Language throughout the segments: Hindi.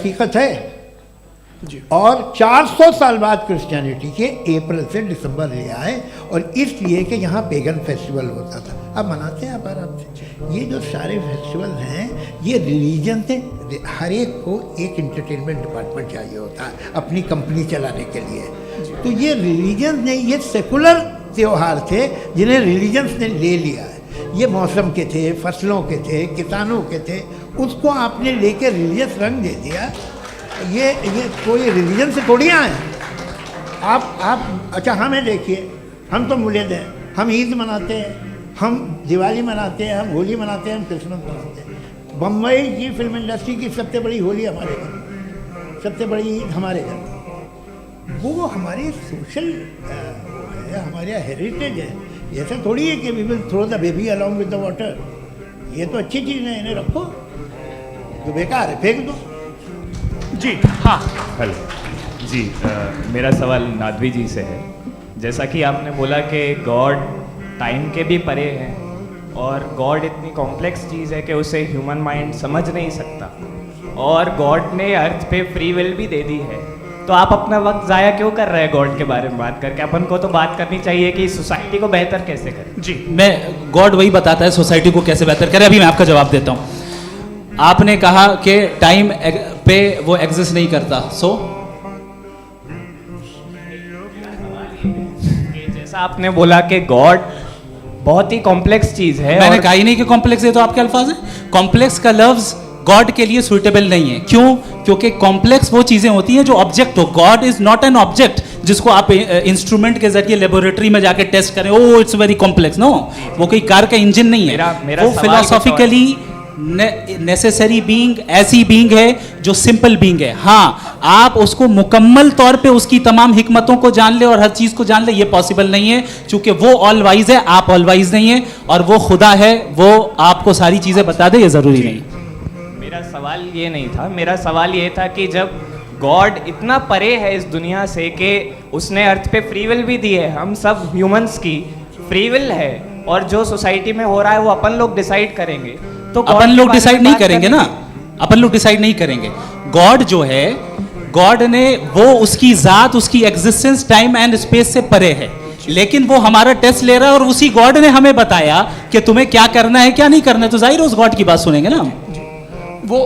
हकीकत है। और 400 साल बाद क्रिश्चियनिटी के अप्रैल से दिसंबर ले आए, और इसलिए कि यहाँ पेगन फेस्टिवल होता था। अब मनाते हैं आप आराम से। ये जो सारे फेस्टिवल हैं ये रिलीजन से, हर एक को एक इंटरटेनमेंट डिपार्टमेंट चाहिए होता है अपनी कंपनी चलाने के लिए। तो ये रिलीजन ने, ये सेकुलर त्यौहार थे जिन्हें रिलीजन्स ने ले लिया है। ये मौसम के थे, फसलों के थे, किसानों के थे, उसको आपने लेके रिलीजियस रंग दे दिया। ये कोई रिलीजन से थोड़ी आए हैं आप। अच्छा हमें देखिए, हम तो मुल्द हैं, हम ईद मनाते हैं, हम दिवाली मनाते हैं, हम होली मनाते हैं, हम क्रिसमस मनाते हैं। बम्बई की फिल्म इंडस्ट्री की सबसे बड़ी होली हमारे घर, सबसे बड़ी ईद हमारे घर। वो हमारी सोशल है, हमारा हेरिटेज है। ऐसा थोड़ी है कि we will throw the baby along with the water. ये तो अच्छी चीज़ है, इन्हें रखो, जो बेकार है फेंक दो। जी हाँ, हेलो जी, मेरा सवाल नादवी जी से है। जैसा कि आपने बोला कि गॉड टाइम के भी परे है, और गॉड इतनी कॉम्प्लेक्स चीज़ है कि उसे ह्यूमन माइंड समझ नहीं सकता, और गॉड ने अर्थ पे फ्री विल भी दे दी है। तो आप अपना वक्त ज़ाया क्यों कर रहे हैं गॉड के बारे में बात करके? अपन को तो बात करनी चाहिए कि सोसाइटी को बेहतर कैसे करें। जी मैं, गॉड वही बताता है सोसाइटी को कैसे बेहतर करे। अभी मैं आपका जवाब देता हूँ। आपने कहा कि टाइम पे वो एग्जिस्ट नहीं करता, जैसा आपने बोला कि गॉड बहुत ही कॉम्प्लेक्स चीज़ है। मैंने कहा ही नहीं कि कॉम्प्लेक्स, ये तो आपके अल्फाज हैं। कॉम्प्लेक्स का लफ्ज गॉड के लिए सुइटेबल नहीं है। क्यों? क्योंकि कॉम्प्लेक्स वो चीजें होती हैं जो ऑब्जेक्ट हो। God is not an object जिसको आप इंस्ट्रूमेंट के जरिए लेबोरेटरी में जाके टेस्ट करें, oh it's very complex. No, वो कोई कार का इंजन नहीं है। वो फिलोसॉफिकली नेसेसरी बीइंग ऐसी बीइंग है जो सिंपल बीइंग है। हाँ, आप उसको मुकम्मल तौर पे उसकी तमाम हिकमतों को जान ले और हर चीज को जान ले, ये पॉसिबल नहीं है, क्योंकि वो ऑल वाइज है, आप ऑल वाइज नहीं है, और वो खुदा है, वो आपको सारी चीजें बता दे, ये जरूरी नहीं। मेरा सवाल ये नहीं था, मेरा सवाल ये था कि जब गॉड इतना परे है इस दुनिया से कि उसने अर्थ पे फ्री विल भी दी है, हम सब ह्यूमंस की फ्री विल है, और जो सोसाइटी में हो रहा है वो अपन लोग डिसाइड करेंगे। तो अपन लोग डिसाइड नहीं करेंगे ना, अपन लोग डिसाइड नहीं करेंगे। गॉड जो है, गॉड ने, वो उसकी जात, उसकी एग्जिस्टेंस टाइम एंड स्पेस से परे है, लेकिन वो हमारा टेस्ट ले रहा है, और उसी गॉड ने हमें बताया कि तुम्हें क्या करना है क्या नहीं करना है। तो जाहिर है उस गॉड की बात सुनेंगे ना हम। वो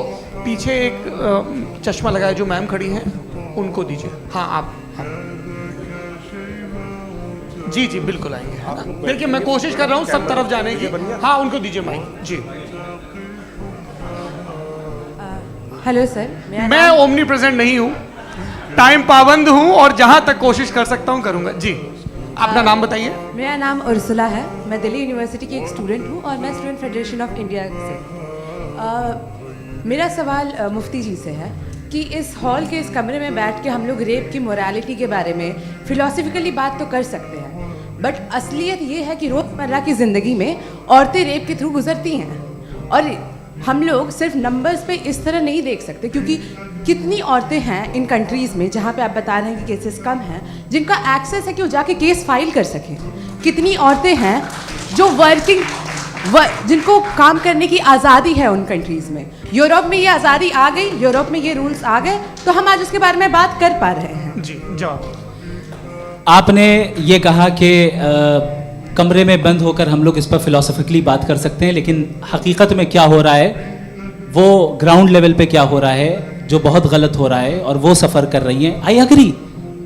पीछे एक चश्मा लगाए जो मैम खड़ी हैं, उनको दीजिए। हाँ आप जी जी बिल्कुल आएंगे, है ना? देखिए मैं कोशिश कर रहा हूँ सब तरफ जाने की। हाँ उनको दीजिए माइक जी। हेलो सर, मैं ओमनी प्रेजेंट नहीं हूँ, टाइम पाबंद हूँ, और जहाँ तक कोशिश कर सकता हूँ करूँगा। जी अपना नाम बताइए। मेरा नाम उर्सुला है, मैं दिल्ली यूनिवर्सिटी की एक स्टूडेंट हूँ, और मैं स्टूडेंट फेडरेशन ऑफ इंडिया से। मेरा सवाल मुफ्ती जी से है कि इस हॉल के इस कमरे में बैठ के हम लोग रेप की मोरालिटी के बारे में फिलोसफिकली बात तो कर सकते हैं, बट असलियत ये है कि रोज़मर्रा की ज़िंदगी में औरतें रेप के थ्रू गुजरती हैं, और हम लोग सिर्फ नंबर्स पे इस तरह नहीं देख सकते, क्योंकि कितनी औरतें हैं इन कंट्रीज़ में जहाँ पे आप बता रहे हैं कि केसेस कम हैं, जिनका एक्सेस है कि वो जाके केस फाइल कर सकें। कितनी औरतें हैं जो जिनको काम करने की आज़ादी है उन कंट्रीज़ में। यूरोप में ये आज़ादी आ गई, यूरोप में ये रूल्स आ गए, तो हम आज उसके बारे में बात कर पा रहे हैं। जी जवाब। आपने ये कहा कि कमरे में बंद होकर हम लोग इस पर फिलोसफिकली बात कर सकते हैं, लेकिन हकीकत में क्या हो रहा है, वो ग्राउंड लेवल पे क्या हो रहा है, जो बहुत गलत हो रहा है, और वो सफ़र कर रही हैं। आई एग्री,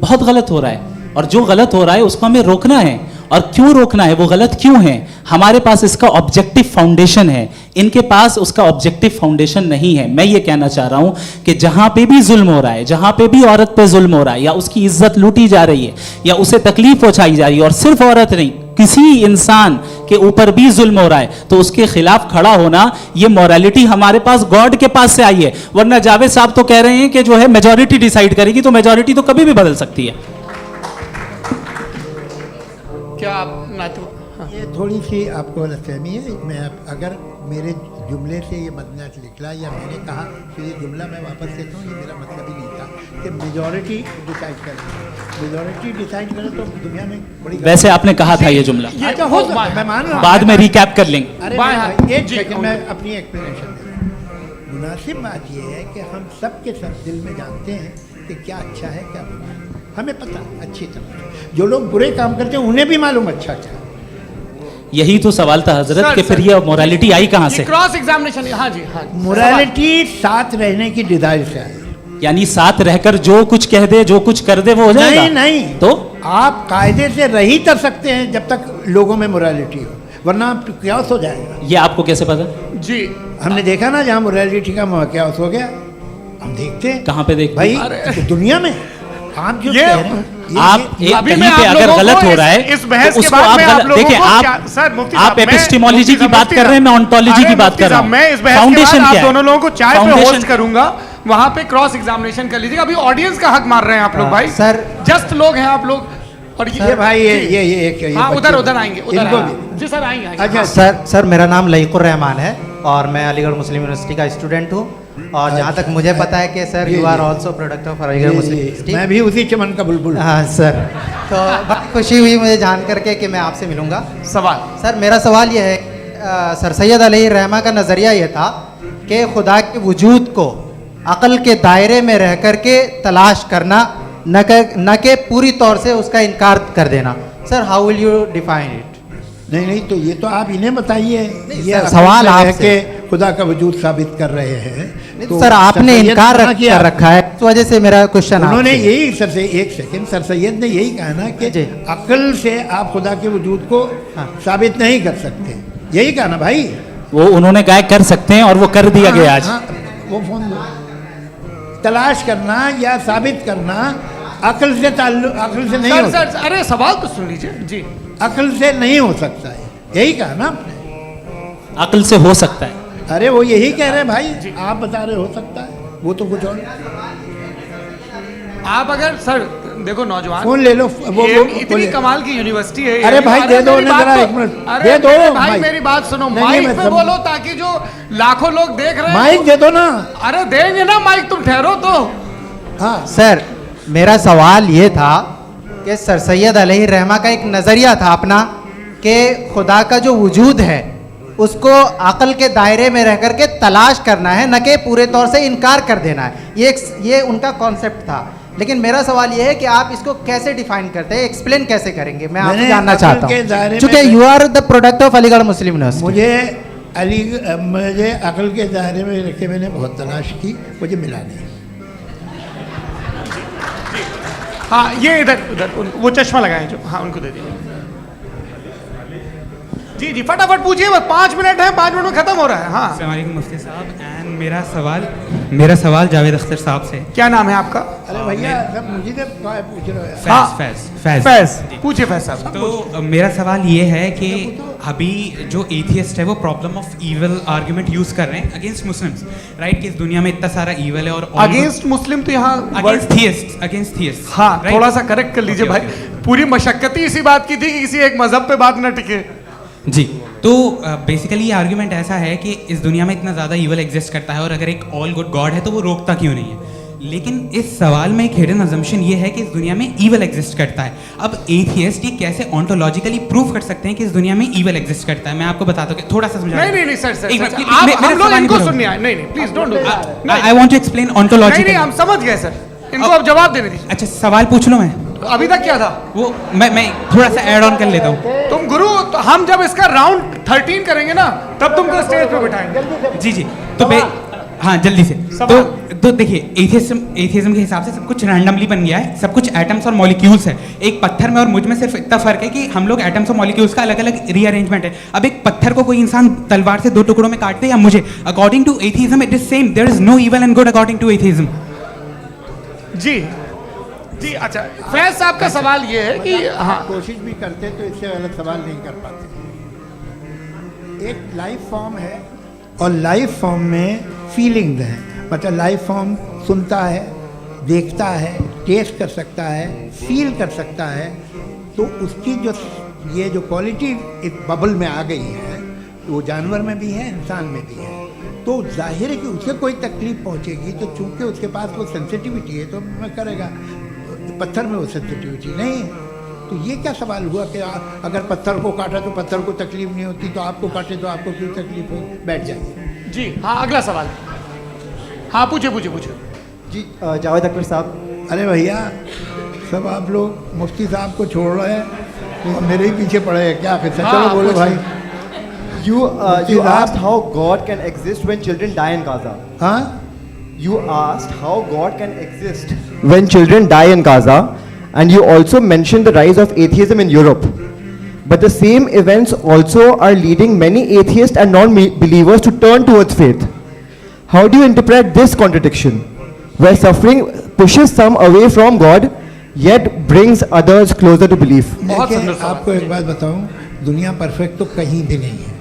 बहुत गलत हो रहा है, और जो गलत हो रहा है उसको हमें रोकना है। और क्यों रोकना है, वो गलत क्यों है? हमारे पास इसका ऑब्जेक्टिव फाउंडेशन है, इनके पास उसका ऑब्जेक्टिव फाउंडेशन नहीं है। मैं ये कहना चाह रहा हूं कि जहां पे भी जुल्म हो रहा है, जहां पे भी औरत पे जुल्म हो रहा है, या उसकी इज्जत लूटी जा रही है, या उसे तकलीफ पहुंचाई जा रही है, और सिर्फ औरत नहीं, किसी इंसान के ऊपर भी जुल्म हो रहा है, तो उसके खिलाफ खड़ा होना, ये मोरालिटी हमारे पास गॉड के पास से आई है। वरना जावेद साहब तो कह रहे हैं कि जो है मेजॉरिटी डिसाइड करेगी, तो मेजॉरिटी तो कभी भी बदल सकती है। क्या आप नातू? ये थोड़ी सी आपको गलतफहमी है। मैं अगर मेरे जुमले से ये मदनत निकला या मैंने कहा कि ये जुमला मैं वापस लेता हूँ, ये मेरा मतलब ही नहीं था कि मेजॉरिटी डिसाइड करे। मेजॉरिटी डिसाइड करे तो दुनिया में बड़ी, वैसे आपने कहा था ये जुमला। अच्छा हो सकता है, मैं मान रहा हूँ, बाद में रिकैप कर लेंगे। एक सेकंड मैं अपनी एक्सप्लेनेशन दे रहा हूँ। मुनासिब बात यह है कि हम सबके सब दिल में जानते हैं कि क्या अच्छा है क्या बुरा है, हमें पता है अच्छी तरह। जो लोग बुरे काम करते हैं उन्हें भी मालूम अच्छा क्या है। यही तो सवाल था हजरत सर, कि फिर सर, ये मोरालिटी आई कहाँ से? क्रॉस एग्जामिनेशन, हाँ जी, हाँ जी। मोरालिटी साथ रहने की डिजायर से आई। यानी साथ रहकर जो कुछ कह दे जो कुछ कर दे वो हो जाएगा? नहीं नहीं, तो आप कायदे से रह ही कर सकते हैं जब तक लोगों में मोरालिटी हो, वरना क्यास हो जाएगा। ये आपको कैसे पता? जी, हमने देखा ना जहाँ मोरालिटी का क्यास हो गया, हम देखते हैं कहाँ पे देखते भाई अरे। दुनिया में। आप जो ये- कह रहे हैं आप एक अभी कहीं मैं पे आप अगर लोगों गलत को हो रहा है इस बहस तो के उसको बाद आप मैं आप गलत लोगों देखिए। को आप सर मुफ्ती आप साहब, मैं- एपिस्टेमोलॉजी की मुफ्ती बात कर रहे हैं, मैं ऑन्टोलॉजी की अरे बात मुफ्ती कर रहा साहब, हूँ। मैं इस बहस के फाउंडेशन बाद आप क्या है? दोनों लोगों को चाय पे फाउंडेशन होस्ट करूंगा, वहां पे क्रॉस एग्जामिनेशन कर लीजिएगा। अभी ऑडियंस का हक मार रहे हैं आप लोग भाई, सर। जस्ट लोग हैं आप लोग। और ये भाई ये एक ये हाँ, बच्चे- उधर उधर आएंगे, उधर इनको आएंगे। भी। जी सर, आएंगे आएंगे। अच्छा सर मेरा नाम लईकुर रहमान है और मैं अलीगढ़ मुस्लिम यूनिवर्सिटी का स्टूडेंट हूँ। और जहाँ तक मुझे पता है कि sir you are also product of Aligarh Muslim University. मैं भी उसी चमन का बुलबुल। हाँ सर, तो बड़ी खुशी हुई मुझे जान करके कि मैं आपसे मिलूंगा। सवाल सर मेरा सवाल यह है, सर सैयद अलैहिर्रहमा का नज़रिया ये था कि खुदा के वजूद को अक़ल के दायरे में रह कर के तलाश करना, न कि पूरी तौर से उसका इनकार कर देना। Sir how will you define it? नहीं नहीं, तो ये तो आप इन्हें बताइए। ये सर, अकल सवाल में रह आपसे। के खुदा का वजूद साबित कर रहे हैं। तो सर आपने सर सैयद इनकार ने किया। कर रखा है, इस वजह से मेरा क्वेश्चन उन्होंने आपसे। यही सर से एक सेकंड, सर सैयद ने यही कहा ना कि जी। अकल से आप खुदा के वजूद को हाँ। साबित नहीं कर सकते, यही कहा ना भाई। वो उन्होंने कहा कर सकते हैं और वो कर दिया गया आज। हाँ, वो फोन दो। तलाश करना या साबित करना अकल से अकल से नहीं सर हो सर, अरे सवाल तो सुन लीजिए जी। अकल से नहीं हो सकता है, यही कहा ना आपने। अकल से हो सकता है। अरे वो यही कह रहे हैं भाई, आप बता रहे हो सकता है, वो तो कुछ और। आप अगर सर देखो नौजवान, फोन ले लो, वो इतनी कमाल की यूनिवर्सिटी है। अरे भाई दे दो मेरी उन्हें बात जरा तो- एक मिनट, अरे दे दो मेरे भाई माइक। मेरी बात सुनो, नहीं, माइक मैं पे समझ- बोलो ताकि जो लाखों लोग देख रहे हैं माइक दे दो ना। अरे देंगे ना माइक, तुम ठहरो तो। हाँ सर मेरा सवाल ये था कि सर सैयद अलैहिर्रहमा का एक नज़रिया था अपना कि खुदा का जो वजूद है उसको अक़ल के दायरे में रह कर के तलाश करना है, न कि पूरे तौर से इनकार कर देना है। ये उनका कॉन्सेप्ट था। लेकिन मेरा सवाल ये है कि आप इसको कैसे डिफाइन करते हैं, एक्सप्लेन कैसे करेंगे, मैं आपसे मैंने जानना अक़ल चाहता के दायरे हूँ। में- चूँकि you are the product of Aligarh Muslim University. मुझे अकल के दायरे में रखे मैंने बहुत तलाश की, मुझे मिला नहीं। हाँ ये इधर उधर वो चश्मा लगाए जो, हाँ उनको दे दीजिए। जी जी फटाफट पूछिए, बस 5 मिनट है, 5 मिनट में खत्म हो रहा है। हाँ अस्सलाम वालेकुम मुफ्ती साहब। एंड मेरा सवाल जावेद अख्तर साहब से। क्या नाम है आपका? अरे भैया सब मुझे तो काय पूछ रहे हो यार? हाँ। फैज फैज पूछिए फैज साहब। तो मेरा सवाल ये है कि अभी जो एथियस्ट है वो problem of evil argument use कर रहे हैं अगेंस्ट मुस्लिम्स, राइट? कि इस दुनिया में इतना सारा ईविल है और अगेंस्ट मुस्लिम तो यहाँ अगेंस्ट थियस्ट। हाँ थोड़ा सा करेक्ट कर लीजिए भाई, पूरी मशक्कत ही इसी बात की थी कि किसी एक मजहब पे बात ना टिके। जी, तो बेसिकली ये आर्गुमेंट ऐसा है कि इस दुनिया में इतना ज़्यादा ईवल एग्जिस्ट करता है और अगर एक ऑल गुड गॉड है तो वो रोकता क्यों नहीं है? लेकिन इस सवाल में एक हिडन अजम्पशन ये है कि इस दुनिया में ईवल एग्जिस्ट करता है। अब एथियस्ट ये कैसे ऑन्टोलॉजिकली प्रूव कर सकते हैं कि इस दुनिया में ईवल एग्जिस्ट करता है? मैं आपको बताता हूँ, थोड़ा सा समझा। नहीं सर सर, एक सर, मिनट, आप मेरा हम लोग सवाल इनको नहीं सुनने आए। नहीं please don't do. I want to explain नहीं ऑन्टोलॉजिकली। हम समझ गए सर, इनको अब जवाब देने दीजिए। अच्छा सवाल पूछ लो मैं। अभी तक क्या था वो मैं थोड़ा सा ऐड ऑन कर लेता हूँ। तुम गुरु, तो हम जब इसका राउंड 13 करेंगे ना तब तुमको स्टेज पे बिठाएंगे। जी जी, तो हाँ जल्दी से। तो देखिए एथियज्म के हिसाब से सब कुछ रैंडमली बन गया है, सब कुछ एटम्स और मॉलिक्यूल्स है। एक पत्थर में और मुझ में सिर्फ इतना फर्क है कि हम लोग एटम्स और मॉलिक्यूल्स का अलग अलग रीअरेंजमेंट है। अब एक पत्थर को कोई इंसान तलवार से 2 टुकड़ों में काट दे या मुझे, according to atheism it is same, there is no evil and good according to atheism. जी जी अच्छा, फैज साहब का सवाल ये है कि हाँ कोशिश भी करते तो इससे अलग सवाल नहीं कर पाते। एक लाइफ फॉर्म है और लाइफ फॉर्म में फीलिंग्स हैं, मतलब लाइफ फॉर्म सुनता है, देखता है, टेस्ट कर सकता है, फील कर सकता है। तो उसकी जो ये जो क्वालिटी इस बबल में आ गई है वो जानवर में भी है, इंसान में भी है। तो जाहिर है कि उसे कोई तकलीफ पहुंचेगी, तो चूंकि उसके पास वो सेंसिटिविटी है तो मैं करेगा। पत्थर में वो सेंसिटिविटी नहीं है। तो ये क्या सवाल हुआ कि अगर पत्थर को काटा तो पत्थर को तकलीफ नहीं होती, तो आपको काटे तो आपको क्यों तकलीफ हो? बैठ जाइए। जी हाँ अगला सवाल। हाँ पूछे पूछे पूछे। जी जावेद अख्तर साहब। अरे भैया, सब आप लोग मुफ्ती साहब को छोड़ रहे हैं, तो मेरे ही पीछे पड़े हैं क्या? फिर हाँ, चलो बोलो भाई। You Mufti you साहब। asked how God can exist when children die in Gaza. हाँ, You asked how God can exist when children die in Gaza, and you also mentioned the rise of atheism in Europe. But the same events also are leading many atheists and non-believers to turn towards faith. How do you interpret this contradiction, where suffering pushes some away from God, yet brings others closer to belief? बहुत देखिए, सुंदर सवाल। आपको एक बात बताऊं, दुनिया परफेक्ट तो कहीं भी नहीं है,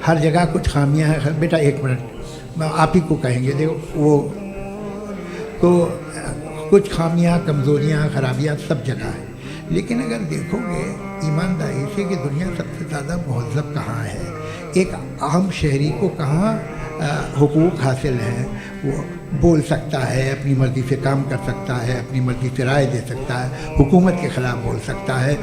हर जगह कुछ खामियां हैं। बेटा एक मिनट, मैं आप ही को कहेंगे, देखो वो तो कुछ खामियां, कमज़ोरियां, खराबियां सब जगह है। लेकिन अगर देखोगे ईमानदारी से कि दुनिया सबसे ज़्यादा महज़ब कहाँ है, एक आम शहरी को कहाँ हुकूक हासिल हैं, वो बोल सकता है, अपनी मर्ज़ी से काम कर सकता है, अपनी मर्ज़ी से राय दे सकता है, हुकूमत के ख़िलाफ़ बोल सकता है,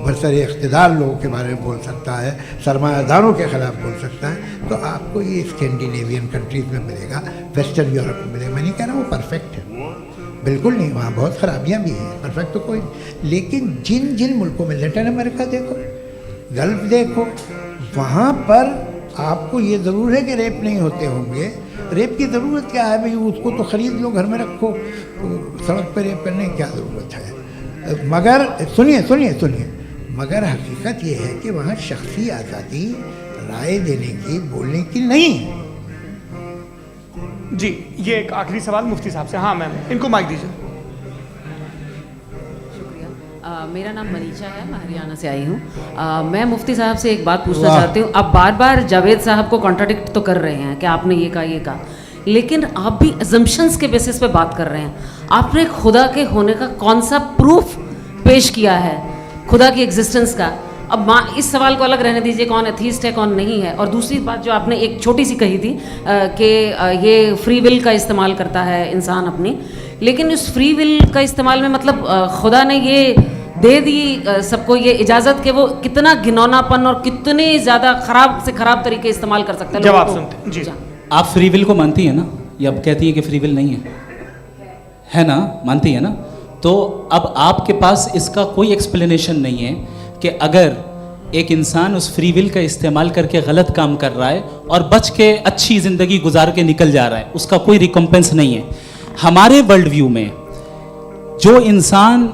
बरसर इक़्तिदार लोगों के बारे में बोल सकता है, सरमायादारों के ख़िलाफ़ बोल सकता है। तो आपको ये स्कैंडिनेवियन कंट्रीज़ में मिलेगा, वेस्टर्न यूरोप में मिलेगा। मैं नहीं कह रहा वो परफेक्ट है, बिल्कुल नहीं, वहाँ बहुत ख़राबियाँ भी हैं, परफेक्ट तो कोई नहीं। लेकिन जिन जिन मुल्कों में, लैटिन अमेरिका देखो, गल्फ़ देखो, वहाँ पर आपको ये ज़रूर है कि रेप नहीं होते होंगे। रेप की ज़रूरत क्या है भाई? उसको तो ख़रीद लो, घर में रखो, सड़क पर रेप करने की क्या ज़रूरत है? मगर सुनिए सुनिए सुनिए, मगर हकीकत ये है कि वहाँ शख्सी आज़ादी राय देने की, बोलने की नहीं है। जी, ये एक आखिरी सवाल मुफ्ती साहब से। हाँ मैम, इनको माइक दीजिए। मेरा नाम मनीषा है, मैं हरियाणा से आई हूँ। मैं मुफ्ती साहब से एक बात पूछना वाह। चाहती हूँ। आप बार बार जावेद साहब को कॉन्ट्राडिक्ट तो कर रहे हैं कि आपने ये कहा, लेकिन आप भी अजम्पशंस के बेसिस पे बात कर रहे हैं। आपने खुदा के होने का कौन सा प्रूफ पेश किया है, खुदा की एग्जिस्टेंस का? अब इस सवाल को अलग रहने दीजिए, कौन एथीस्ट है कौन नहीं है। और दूसरी बात जो आपने एक छोटी सी कही थी कि ये फ्री विल का इस्तेमाल करता है इंसान अपनी, लेकिन उस फ्री विल का इस्तेमाल में मतलब खुदा ने ये दे दी सबको ये इजाज़त कि वो कितना घिनौनापन और कितने ज़्यादा ख़राब से ख़राब तरीके इस्तेमाल कर सकते हैं। जवाब लोगों को। सुनते हैं। जी। आप फ्री विल को मानती है ना, या अब कहती है कि फ्री विल नहीं है ना? मानती है ना? तो अब आपके पास इसका कोई एक्सप्लेनेशन नहीं है कि अगर एक इंसान उस फ्री विल का इस्तेमाल करके गलत काम कर रहा है और बच के अच्छी ज़िंदगी गुजार के निकल जा रहा है, उसका कोई रिकम्पेंस नहीं है। हमारे वर्ल्ड व्यू में जो इंसान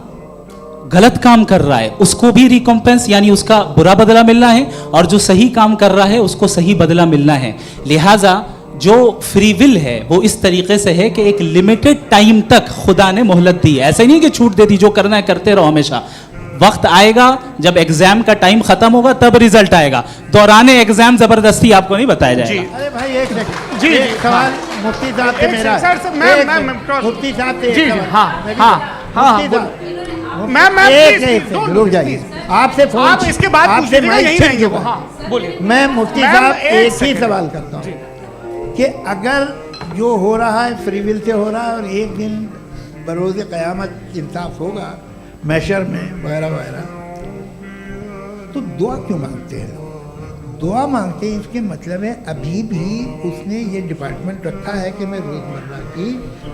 गलत काम कर रहा है उसको भी रिकम्पेंस यानी उसका बुरा बदला मिलना है, और जो सही काम कर रहा है उसको सही बदला मिलना है। लिहाजा जो फ्री विल है वो इस तरीके से है कि एक लिमिटेड टाइम तक खुदा ने मोहलत दी है। ऐसा नहीं कि छूट दे दी, जो करना है करते रहो हमेशा। वक्त आएगा जब एग्जाम का टाइम खत्म होगा तब रिजल्ट आएगा, दौराने एग्जाम जबरदस्ती आपको नहीं बताया जाएगा। अरे भाई एक सेकंड, जी, एक सवाल मुफ्ती साहब से एक मेरा, सर, सर, मैम, एक मैम, सेकंड, मैम, मुफ्ती साहब से जी, एक जी, सवाल। हाँ, मैं हाँ, हाँ, मुफ्ती हाँ, साहब, मैम, मैम, एक प्लीज, एक don't, रुक जाइए, आपसे फोन, आप इसके बाद पूछ आपसे लीजिएगा, माइक यहीं छीन रहेंगे के वो। बाद। हाँ बोलिए। मैं मुफ्ती मैम, साहब एक एक ही सेकंड। सवाल करता हूँ कि अगर जो हो रहा है फ्री विल से हो रहा है और एक दिन बरोज़ क़यामत इंसाफ होगा मैशर में वगैरह वगैरह, तो दुआ क्यों मांगते हैं लोग? दुआ मांगते हैं इसके मतलब है अभी भी उसने ये डिपार्टमेंट रखा है कि मैं रोज़मर्रा की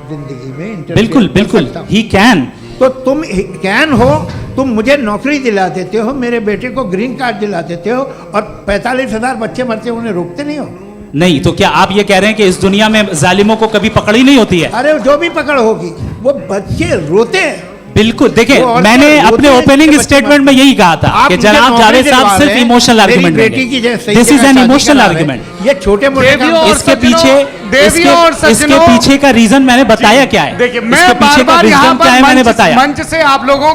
ज़िंदगी में इंटरफेयर बिल्कुल कर बिल्कुल, सकता हूँ। He can. तो तुम कैन हो, तुम मुझे नौकरी दिला देते हो, मेरे बेटे को ग्रीन कार्ड दिला देते हो, और 45,000 बच्चे मरते हो, उन्हें रोकते नहीं हो। नहीं तो क्या आप ये कह रहे हैं कि इस दुनिया में जालिमों को कभी पकड़ी नहीं होती है? अरे जो भी पकड़ होगी, वो बच्चे रोते हैं। बिल्कुल, देखिए वो और मैंने क्या, अपने रोते हैं ओपनिंग इसके बच्चे स्टेटमेंट में यही कहा था आप कि मुझे जनाब नौकरी जावेद साहब दिलवा सिर्फ रहे हैं, इमोशनल मेरी आर्गुमेंट बेटी की जैसे सही दिस इज जगह एन शादी इमोशनल करा रहे हैं। आर्गुमेंट। ये छोटे मोटे देवियों काम- और इसके सज्जनों, पीछे देवियों और इसके सज्जनों, पीछे का रीजन मैंने बताया क्या है। देखिए, इसके मैं पीछे का बार-बार यहाँ wisdom क्या है पर मैंने बताया। मंच से आप लोगों को